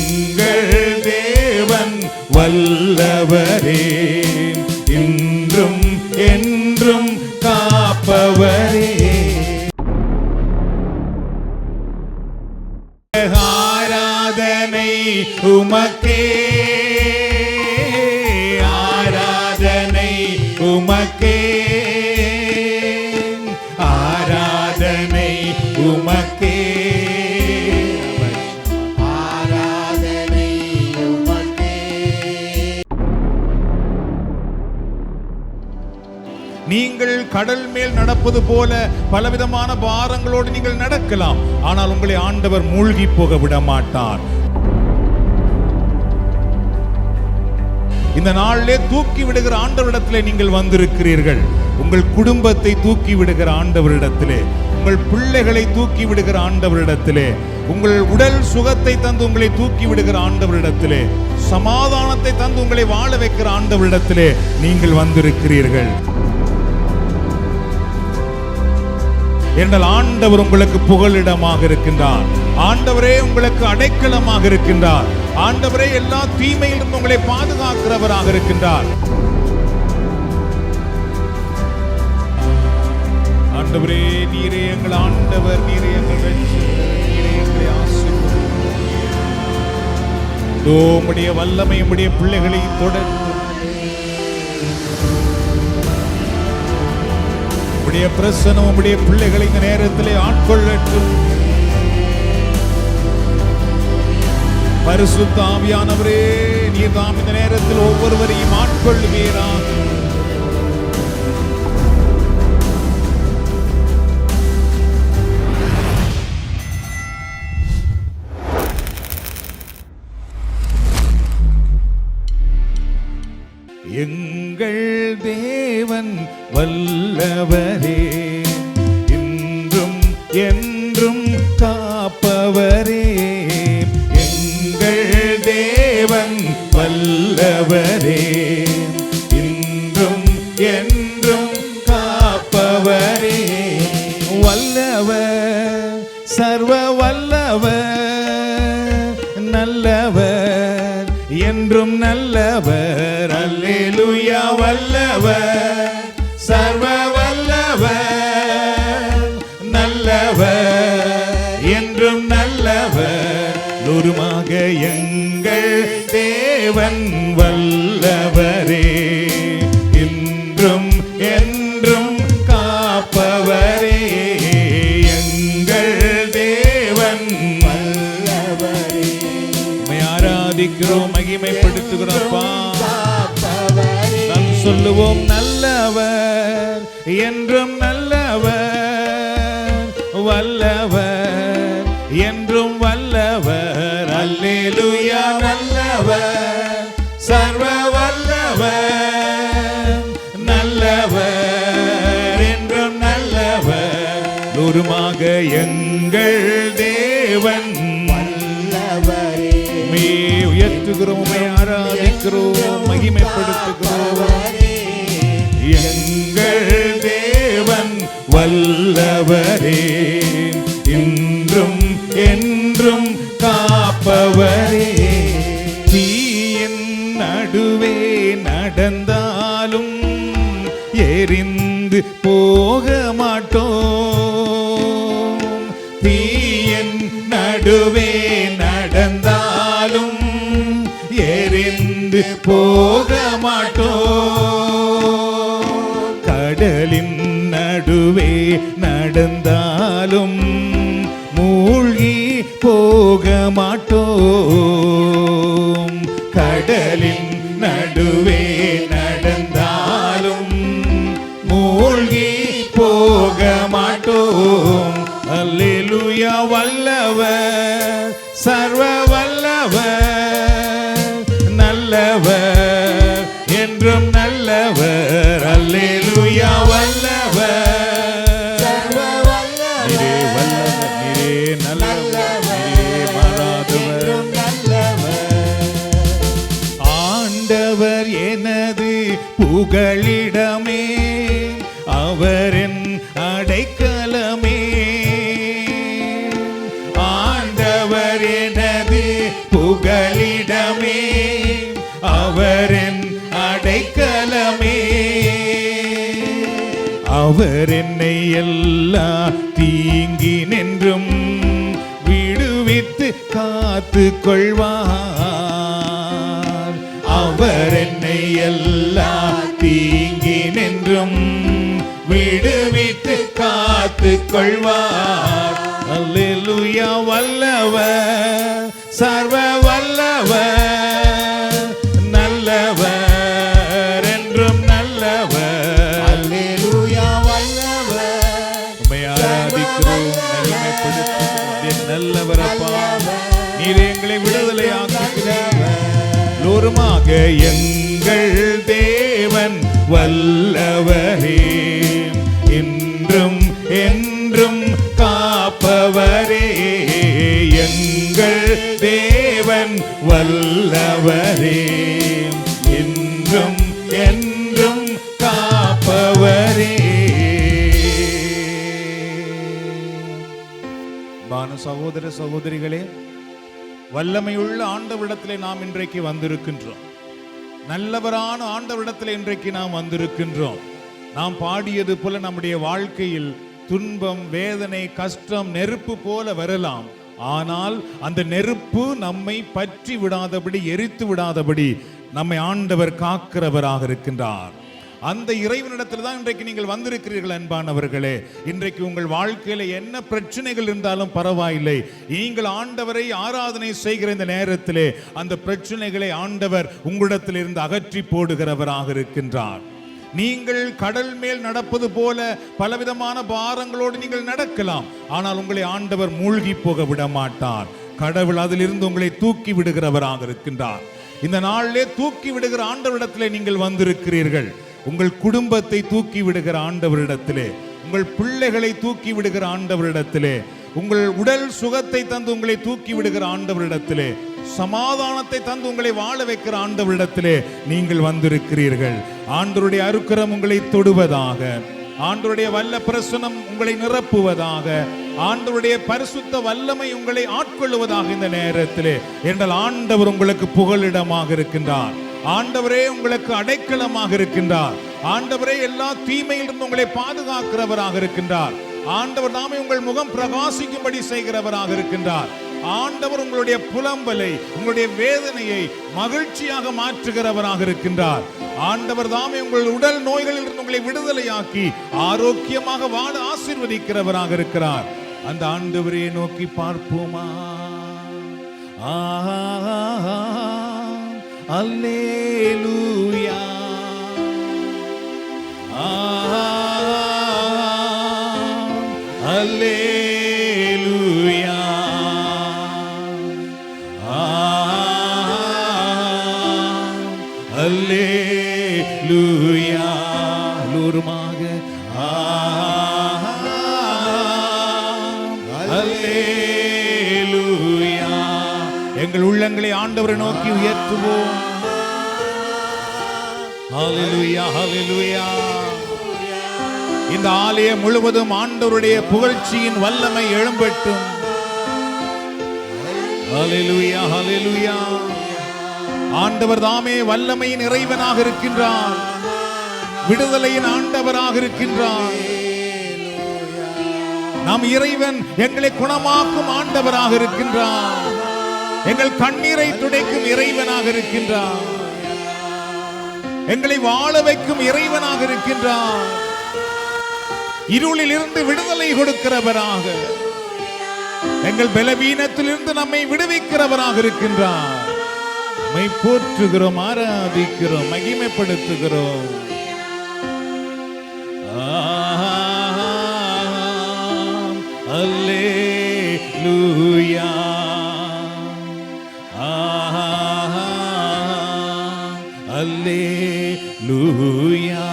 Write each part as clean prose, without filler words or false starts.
எங்கள் தேவன் வல்லவரே, இன்றும் என்றும் காப்பவரே. ஆராதனை உமக்கே, ஆராதனை உமக்கே, ஆராதனை உமக்கே, ஆராதனை உமக்கே. நீங்கள் கடல் மேல் நடப்பது போல பலவிதமான பாரங்களோடு நீங்கள் நடக்கலாம். ஆனால் உங்களை ஆண்டவர் மூழ்கி போக விட மாட்டார். இந்த நாளிலே தூக்கி விடுகிற ஆண்டவரிடத்திலே நீங்கள் வந்திருக்கிறீர்கள். உங்கள் குடும்பத்தை தூக்கி விடுகிற ஆண்டவரிடத்திலே, உங்கள் பிள்ளைகளை தூக்கி விடுகிற ஆண்டவரிடத்திலே, உங்கள் உடல் சுகத்தை தந்து உங்களை தூக்கி விடுகிற ஆண்டவரிடத்திலே, சமாதானத்தை தந்து உங்களை வாழ வைக்கிற ஆண்டவரிடத்திலே நீங்கள் வந்திருக்கிறீர்கள். என்றால் ஆண்டவர் உங்களுக்கு புகலிடமாக இருக்கின்றார். ஆண்டவரே உங்களுக்கு அடைக்கலமாக இருக்கின்றார். ஆண்டவரே எல்லா தீமையிலிருந்து உங்களை பாதுகாக்கிறவராக இருக்கின்றார். ஆண்டவரே, நீரே எங்கள் ஆண்டவர், நீரே எங்கள் ரட்சகர், நீரே எங்களை ஆசீர்வதியும். உம்முடைய வல்லமை உம்முடைய பிள்ளைகளை தொடர்ந்து, உம்முடைய பிரசன்னம் உம்முடைய பிள்ளைகளை இந்த நேரத்திலே ஆட்கொள்ளட்டும். பரிசுத்த ஆவியானவரே, நீர் தாம் இந்த நேரத்தில் ஒவ்வொருவரையும் ஆட்கொள்ளுவீராக. எங்கள் தேவன் வல்லவரே, இன்றும் என்றும் காப்பவரே. எங்கள் தேவன் வல்லவரே, இன்றும் என்றும் காப்பவரே. வல்லவர், சர்வ வல்லவர், நல்லவர், என்றும் நல்லவர். அல்லேலூயா. வல்லவர், சர்வ வல்லவர், நல்லவர், என்றும் நல்லவர். நூறுமாக எங்கள் தேவன் வல்லவரே, இன்றும் என்றும் காப்பவரே. எங்கள் தேவன் வல்லவரே. உம்மை ஆராதிக்கிறோம், மகிமைப்படுத்துகிறோம். நாம் சொல்லுவோம், நல்லவர், என்றும் நல்லவர், வல்லவர், என்றும் வல்லவர். அல்லேலூயா. நல்லவர், சர்வ வல்லவர், நல்லவர், என்றும் நல்லவர். நூறுமாக எங்கள் தேவன் வல்லவரே. உம்மை உயர்த்துகிறோம், உம்மை ஆராதிக்கிறோம், மகிமைப்படுத்துகிறோம். எங்கள் தேவன் வல்லவரே, இன்றும் என்றும் காப்பவரே. தீயின் நடுவே நடந்தாலும் எரிந்து போக மாட்டோம். தீயின் நடுவே நடந்தாலும் எரிந்து போக மாட்டோம். கடலின் நடுவே நடந்தாலும் மூழ்கி போக மாட்டோம். கடலின் நடுவே நடந்தாலும் மூழ்கி போக மாட்டோம். அல்லேலூயா. வல்லவர், சர்வ வல்லவர், நல்லவர், என்றும் நல்லவர். அல்லேலூயா. வல்லவர், சர்வ வல்லவர், நீரே வல்லவர், நீரே நல்லவர், நீரே மாறாதவர், நல்லவர். ஆண்டவர் எனது புகழிடமே, அவரின் அடைக்கலமே. ஆண்டவர் எனது புகழிடமே, புகலிடமே, அவரின் அடைக்கலமே. அவர் என்னை எல்லா தீங்கினின்றும் விடுவித்து காத்து கொள்வார். அவர் என்னை எல்லா தீங்கினின்றும் விடுவித்து காத்து கொள்வார். அல்லேலூயா. வல்லவர், சர்வ வல்லவர், நல்லவர், என்றும் நல்லவர். அல்லேலூயா. வல்லவர், உம்மை ஆராதிக்கிறோம், மகிமைப்படுத்துகிறோம். நல்லவர் அப்பா, நீர் எங்களை விடுதலை ஆக்குகிறீர். லோருமாக எங்கள் தேவன் வல்லவரே, என்றும் என்றும் காப்பவரே. எங்கள் தேவன் வல்லவரே, என்றும் என்றும் காப்பவரே. சகோதர சகோதரிகளே, வல்லமையுள்ள ஆண்டவரிடத்திலே நாம் இன்றைக்கு வந்திருக்கின்றோம். நல்லவரான ஆண்டவரிடத்திலே இன்றைக்கு நாம் வந்திருக்கின்றோம். நாம் பாடியது போல நம்முடைய வாழ்க்கையில் துன்பம், வேதனை, கஷ்டம் நெருப்பு போல வரலாம். ஆனால் அந்த நெருப்பு நம்மை பற்றி விடாதபடி, எரித்து விடாதபடி நம்மை ஆண்டவர் காக்கிறவராக இருக்கின்றார். அந்த இறைவனிடத்தில் தான் இன்றைக்கு நீங்கள் வந்திருக்கிறீர்கள் அன்பானவர்களே. இன்றைக்கு உங்கள் வாழ்க்கையில என்ன பிரச்சனைகள் இருந்தாலும் பரவாயில்லை, நீங்கள் ஆண்டவரை ஆராதனை செய்கிற இந்த நேரத்திலே அந்த பிரச்சனைகளை ஆண்டவர் உங்களிடத்தில் இருந்து அகற்றி போடுகிறவராக இருக்கின்றார். நீங்கள் கடல் மேல் நடப்பது போல பலவிதமான பாரங்களோடு நீங்கள் நடக்கலாம், ஆனால் உங்களை ஆண்டவர் மூழ்கி போக விட மாட்டார். கடவுள் அதிலிருந்து உங்களை தூக்கி விடுகிறவராக இருக்கின்றார். இந்த நாளிலே தூக்கி விடுகிற ஆண்டவரிடத்திலே நீங்கள் வந்திருக்கிறீர்கள். உங்கள் குடும்பத்தை தூக்கி விடுகிற ஆண்டவரிடத்திலே, உங்கள் பிள்ளைகளை தூக்கி விடுகிற ஆண்டவரிடத்திலே, உங்கள் உடல் சுகத்தை தந்து உங்களை தூக்கி விடுகிற ஆண்டவரிடத்திலே, சமாதானத்தை தந்து உங்களை வாழ வைக்கிற ஆண்டவரிடத்திலே நீங்கள் வந்திருக்கிறீர்கள். ஆண்டவருடைய அருக்கரம் உங்களை தொடுவதாக, ஆண்டவருடைய வல்ல பிரசன்னம் உங்களை நிரப்புவதாக, ஆண்டவருடைய பரிசுத்த வல்லமை உங்களை ஆட்கொள்ளுவதாக இந்த நேரத்திலே. என்றால் ஆண்டவர் உங்களுக்கு புகலிடமாக இருக்கின்றார். ஆண்டவரே உங்களுக்கு அடைக்கலமாக இருக்கின்றார். ஆண்டவரே எல்லா தீமையிலிருந்து உங்களை பாதுகாக்கிறவராக இருக்கின்றார். ஆண்டவர் தாமே உங்கள் முகம் பிரகாசிக்கும்படி செய்கிறவராக இருக்கின்றார். ஆண்டவர் உங்களுடைய புலம்பலை, உங்களுடைய வேதனையை மகிழ்ச்சியாக மாற்றுகிறவராக இருக்கின்றார். ஆண்டவர் தாமே உங்கள் உடல் நோய்களிலிருந்து உங்களை விடுதலையாக்கி ஆரோக்கியமாக வாழ ஆசீர்வதிக்கிறவராக இருக்கிறார். அந்த ஆண்டவரை நோக்கி பார்ப்போமா? அல்லேலூயா, அல்லேலூயா, அல்லேலூயா. லூருமாக அல்லேலூயா. எங்கள் உள்ளங்களை ஆண்டவரை நோக்கி உயர்த்துவோம். ஹல்லேலூயா, ஹல்லேலூயா. இந்த ஆலயம் முழுவதும் ஆண்டவருடைய புகழ்ச்சியின் வல்லமை எழும்பட்டும். ஹல்லேலூயா, ஹல்லேலூயா. ஆண்டவர் தாமே வல்லமையின் இறைவனாக இருக்கின்றார், விடுதலையின் ஆண்டவராக இருக்கின்றார். நம் இறைவன் எங்களை குணமாக்கும் ஆண்டவராக இருக்கின்றார். எங்கள் கண்ணீரை துடைக்கும் இறைவனாக இருக்கின்றார். எங்களை வாழ வைக்கும் இறைவனாக இருக்கின்றார். இருளில் இருந்து விடுதலை கொடுக்கிறவராக, எங்கள் பலவீனத்திலிருந்து நம்மை விடுவிக்கிறவராக இருக்கின்றார். நம்மை போற்றுகிறோம், ஆராதிக்கிறோம், மகிமைப்படுத்துகிறோம். அல்லேலூயா, அல்லேலூயா.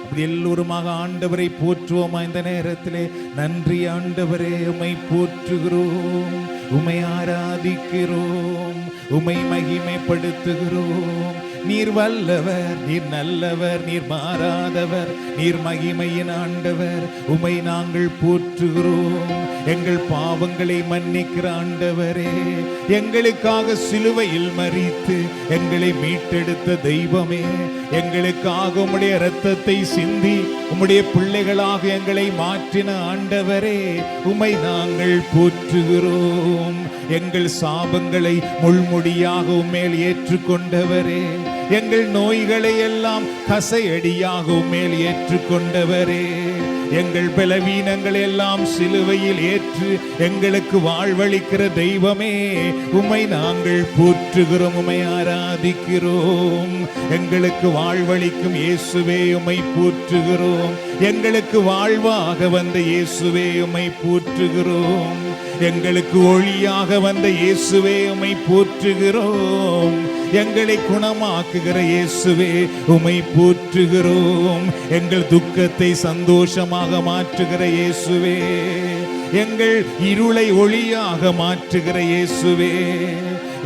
அப்படி எல்லோருமாக ஆண்டவரை போற்றுவோமா இந்த நேரத்திலே? நன்றி ஆண்டவரே, உம்மை போற்றுகிறோம், உம்மை ஆராதிக்கிறோம், உம்மை மகிமைப்படுத்துகிறோம். நீர் வல்லவர், நீர் நல்லவர், நீர் மாறாதவர், நீர் மகிமையின் ஆண்டவர். உமை நாங்கள் போற்றுகிறோம். எங்கள் பாவங்களை மன்னிக்கிற ஆண்டவரே, எங்களுக்காக சிலுவையில் மரித்து எங்களை மீட்டெடுத்த தெய்வமே, எங்களுக்காக உம்முடைய இரத்தத்தை சிந்தி உம்முடைய பிள்ளைகளாக எங்களை மாற்றின ஆண்டவரே, உம்மை நாங்கள் போற்றுகிறோம். எங்கள் சாபங்களை முள்முடியாக உம்மேல் ஏற்றுக்கொண்டவரே, எங்கள் நோய்களை எல்லாம் கசையடியாக உம்மேல் ஏற்றுக்கொண்டவரே, எங்கள் பலவீனங்களை எல்லாம் சிலுவையில் ஏற்று எங்களுக்கு வாழ்வளிக்கிற தெய்வமே, உம்மை நாங்கள் போற்றுகிறோம், உம்மை ஆராதிக்கிறோம். எங்களுக்கு வாழ்வளிக்கும் இயேசுவே, உம்மை போற்றுகிறோம். எங்களுக்கு வாழ்வாக வந்த இயேசுவே, உம்மை போற்றுகிறோம். எங்களுக்கு ஒளியாக வந்த இயேசுவே, உம்மை போற்றுகிறோம். எங்களை குணமாக்குகிற இயேசுவே, உம்மை போற்றுகிறோம். எங்கள் துக்கத்தை சந்தோஷமாக மாற்றுகிற இயேசுவே, எங்கள் இருளை ஒளியாக மாற்றுகிற இயேசுவே,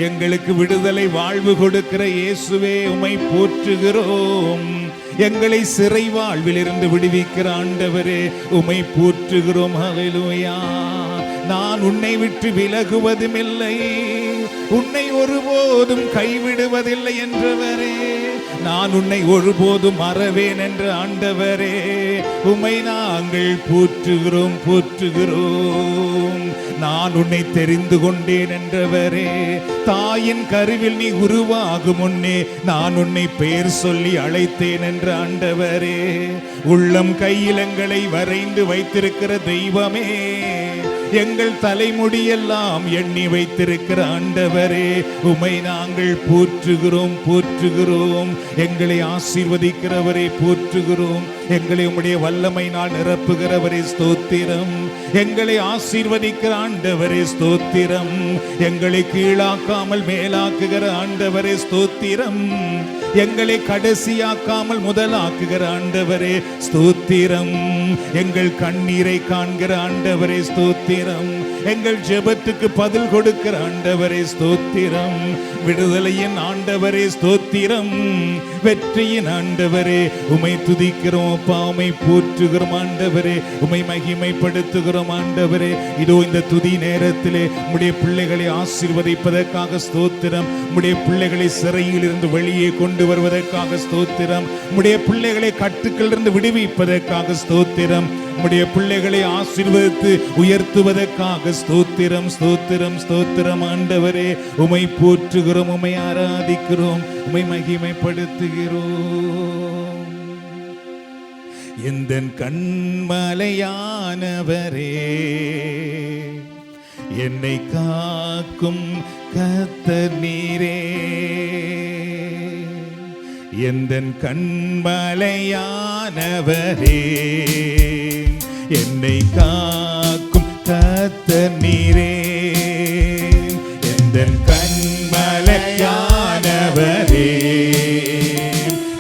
எங்களுக்கு விடுதலை வாழ்வு கொடுக்கிற இயேசுவே, உம்மை போற்றுகிறோம். எங்களை சிறை வாழ்விலிருந்து விடுவிக்கிற ஆண்டவரே, உம்மை போற்றுகிறோம். ஹல்லேலூயா. நான் உன்னை விட்டு விலகுவதும் இல்லை, உன்னை ஒருபோதும் கைவிடுவதில்லை என்றவரே, நான் உன்னை ஒருபோதும் மறவேன் என்ற ஆண்டவரே, உம்மை நாங்கள் போற்றுகிறோம் போற்றுகிறோம். நான் உன்னை தெரிந்து கொண்டேன் என்றவரே, தாயின் கருவில் நீ உருவாகும் முன்னே நான் உன்னை பெயர் சொல்லி அழைத்தேன் என்ற ஆண்டவரே, உள்ளம் கையிலங்களை வரைந்து வைத்திருக்கிற தெய்வமே, எங்கள் தலைமுடியெல்லாம் எண்ணி வைத்திருக்கிற ஆண்டவரே, உம்மை நாங்கள் போற்றுகிறோம் போற்றுகிறோம். எங்களை ஆசீர்வதிக்கிறவரை போற்றுகிறோம். எங்களை உம்முடைய வல்லமையினால் நிரப்புகிறவரே ஸ்தோத்திரம். எங்களை ஆசீர்வதிக்கிற ஆண்டவரே ஸ்தோத்திரம். எங்களை கீழாக்காமல் மேலாக்குகிற ஆண்டவரே ஸ்தோத்திரம். எங்களை கடைசியாக்காமல் முதலாக்குகிற ஆண்டவரே ஸ்தோத்திரம். எங்கள் கண்ணீரை காண்கிற ஆண்டவரே ஸ்தோத்திரம். எங்கள் ஜெபத்துக்கு பதில் கொடுக்கிற ஆண்டவரே ஸ்தோத்திரம். விடுதலையின் ஆண்டவரே ஸ்தோத்திரம். வெற்றியின் ஆண்டவரே, உம்மை துதிக்கிறோம் அப்பா, உம்மை போற்றுகிறோம் ஆண்டவரே, உம்மை மகிமைப்படுத்துகிறோம் ஆண்டவரே. இதோ இந்த துதி நேரத்திலே உம்முடைய பிள்ளைகளை ஆசீர்வதிப்பதற்காக ஸ்தோத்திரம். உம்முடைய பிள்ளைகளை சிறையில் இருந்து வெளியே கொண்டு வருவதற்காக ஸ்தோத்திரம். உம்முடைய பிள்ளைகளை கட்டுக்களிலிருந்து விடுவிப்பதற்காக ஸ்தோத்திரம். உம்முடைய பிள்ளைகளை ஆசீர்வதித்து உயர்த்துவதற்காக ஸ்தோத்திரம் ஸ்தோத்திரம் ஸ்தோத்திரம் ஆண்டவரே, உம்மை போற்றுகிறோம், உம்மை ஆராதிக்கிறோம், உம்மை மகிமைப்படுத்துகிறோம். எந்தன் கண்மலையானவரே, என்னை காக்கும் கர்த்தர் நீரே. எந்தன் கண்மலையானவரே, என்னை காக்கும் கர்த்தர் நீரே. எந்தன் கண்மலையானவரே,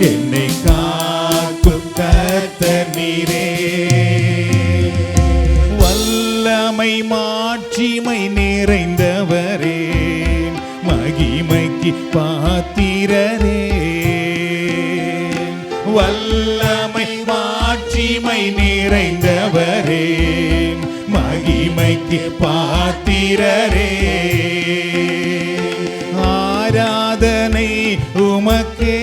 என்னை காக்கும் கர்த்தர் நீரே. வல்லமை மாட்சிமை நிறைந்தவரே, மகிமைக்கு பாத்திரரே. வல்லமை மாட்சிமை நிறைந்தவரே, மகிமைக்கு பாத்திரரே. ஆராதனை உமக்கே,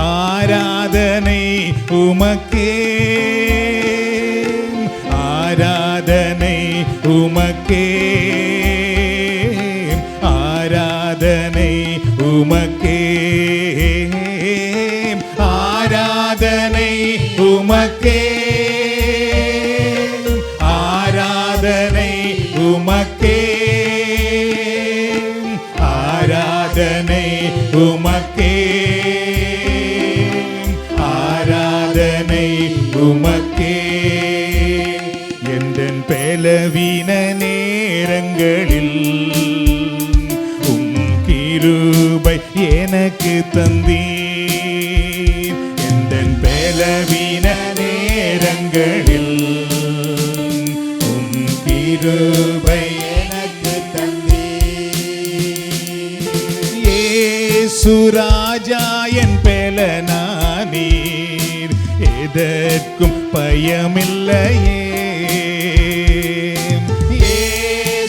ஆராதனை உமக்கே, ஆராதனை உமக்கே, ஆராதனை உமக்கே, ஆராதனை உமக்கே, ஆராதனை உமக்கே, ஆராதனை உமக்கே, ஆராதனை உமக்கே. எந்தன் பலவீன நேரங்களில் உம் கிருபை எனக்கு தந்தீர். எந்தன் பலவீன நேரங்களில் உம் கிருபை எனக்கு தந்தீர். சுராஜா என் பேலனானீர், எதற்கும் பயமில்லையே.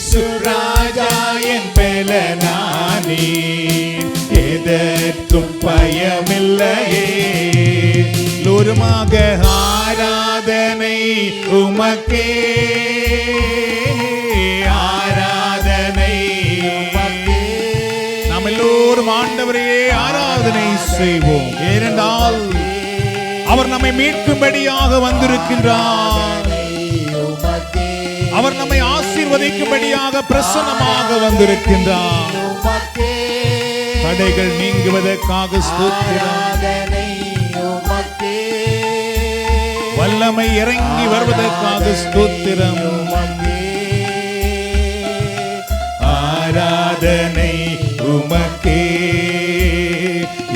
சுராஜா என் பேலனானீர், எதற்கும் பயமில்லையே. லோருமாக ஆராதனை உமக்கே, ஆராதனை உமக்கே. நாம் எல்லோரும் ஆண்டவரையே ஆராதனை செய்வோம். ஏனென்றால் அவர் நம்மை மீட்கும்படியாக வந்திருக்கின்றார். அவர் நம்மை ஆசீர்வதிக்கும்படியாக பிரசன்னமாக வந்திருக்கின்றார். தடைகள் நீங்குவதற்காக ஸ்தோத்திரம். வல்லமை இறங்கி வருவதற்காக ஸ்தோத்திரம். ஆராதனை உமக்கே,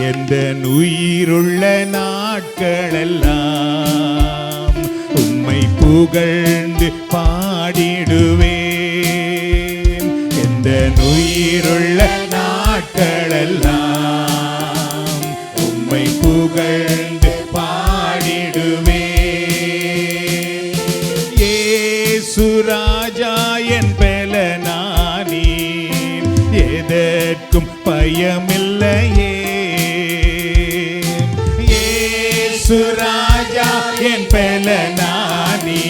எந்த உயிருள்ள நாட்களெல்லாம் உம்மை புகழ்ந்து பாடிடுவேன். எந்த உயிருள்ள நாட்களெல்லாம் உம்மை புகழ்ந்து பாடிடுவேன். ஏசுராஜா என் பேலனானீர், எதற்கும் பயமில்லையே. ஏசுராஜா என் பேலனானீர்,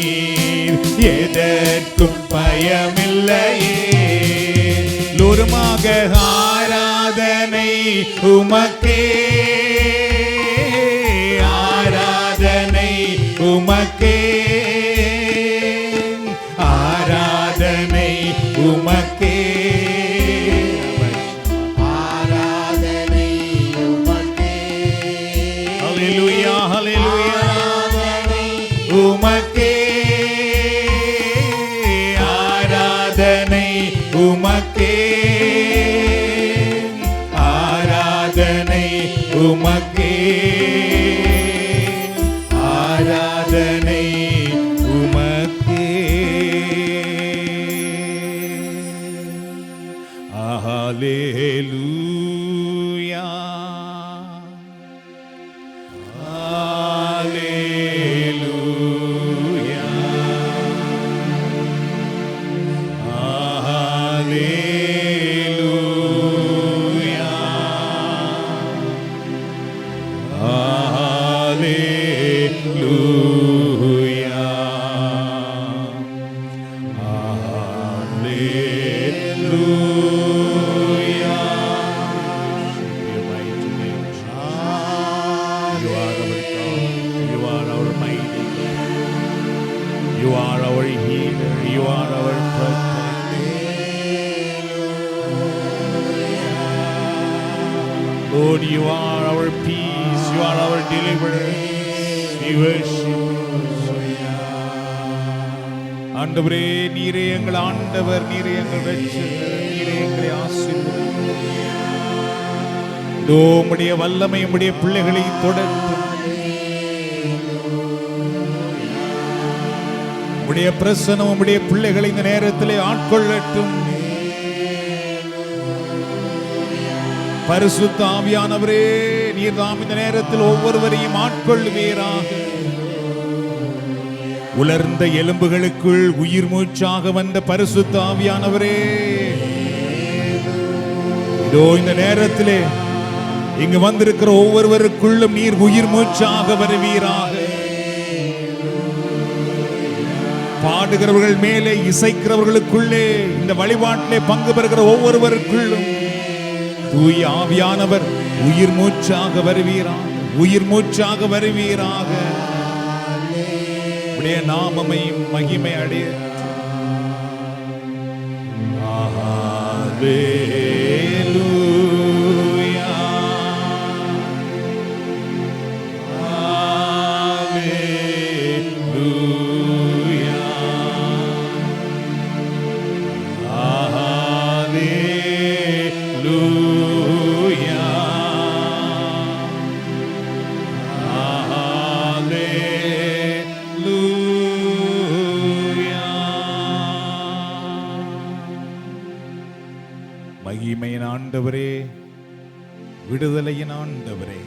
எதற்கும் பயமில்லையே. லோருமாக ஆராதனை உமக்கே, ஆராதனை உமக்கே, ஆராதனை உமக்கே, ஆராதனை உமக்கே. ஹல்லேலூயா, ஹல்லேலூயா. உமக்கே ஆராதனை, உமக்கே ஆராதனை, உமக்கே ஆராதனை, உமக்கே. ஹல்லேலூயா, ஹல்லேலூயா, ஹல்லேலூயா, ஹல்லேலூயா, ஹல்லேலூயா. Your mighty name, Jesus. You are our God. You are our mighty God. You are our healer. You are our protector. Lord, you are our peace. You are our deliverer. We worship you. ஆண்டவரே, நீரே எங்கள் ஆண்டவர், நீரே எங்கள் இரட்சகர், நீரே எங்களை ஆசீர்வதியும். இதோ உம்முடைய வல்லமை உம்முடைய பிள்ளைகளை தொடர்ந்தும், உம்முடைய பிரசன்னம் உம்முடைய பிள்ளைகளை இந்த நேரத்திலே ஆட்கொள்ளட்டும். பரிசுத்த ஆவியானவரே, நீர் தாம் இந்த நேரத்தில் ஒவ்வொருவரையும் ஆட்கொள்ளுவீராக. உலர்ந்த எலும்புகளுக்குள் உயிர் மூச்சாக வந்த பரிசுத்த ஆவியானவரே, இதோ இந்த நேரத்திலே இங்கு வந்திருக்கிற ஒவ்வொருவருக்குள்ளும் நீர் உயிர் மூச்சாக வருவீராக. பாடுகிறவர்கள் மேலே, இசைக்கிறவர்களுக்குள்ளே, இந்த வழிபாட்டிலே பங்கு பெறுகிற ஒவ்வொருவருக்குள்ளும் தூய ஆவியானவர் உயிர் மூச்சாக வருவீராக, உயிர் மூச்சாக வருவீராக. உடைய நாமமையும் மகிமை அடைய. ஹல்லேலூயா, ஹல்லேலூயா, ஹல்லேலூயா, மகிமையின் ஆண்டவரே, விடுதலையின் ஆண்டவரே,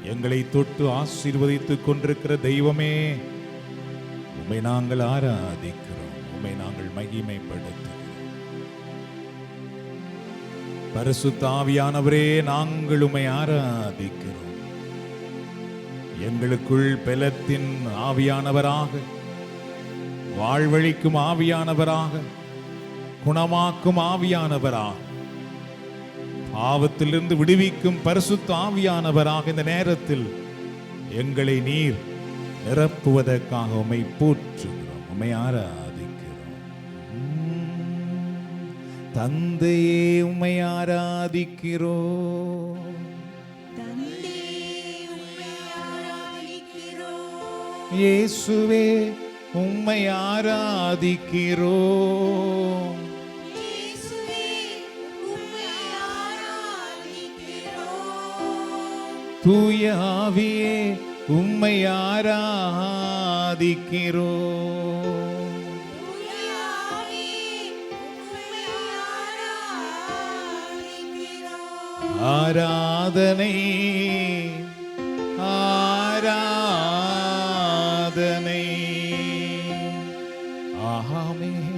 எங்களை தொட்டு ஆசீர்வதித்துக் கொண்டிருக்கிற தெய்வமே, உம்மை நாங்கள் ஆராதிக்கிறோம், உம்மை நாங்கள் மகிமைப்படுத்துகிறோம். பரிசுத்த ஆவியானவரே, நாங்கள் உம்மை ஆராதிக்கிறோம். எங்களுக்குள் பெலத்தின் ஆவியானவராக, வாழ்வழிக்கும் ஆவியானவராக, குணமாக்கும் ஆவியானவராக, பாவத்திலிருந்து விடுவிக்கும் பரிசுத்த ஆவியானவராக இந்த நேரத்தில் எங்களை நீர் நிரப்புவதற்காக உம்மை போற்றுகிறோம், உம்மை ஆராதிக்கிறோம். தந்தையே, உம்மை ஆராதிக்கிறோம். இயேசுவே, உம்மை ஆராதிக்கிறோம். தூய ஆவியே, உம்மை ஆராதிக்கிறோம். ஆராதனை ஆராதனை. ஆமென்.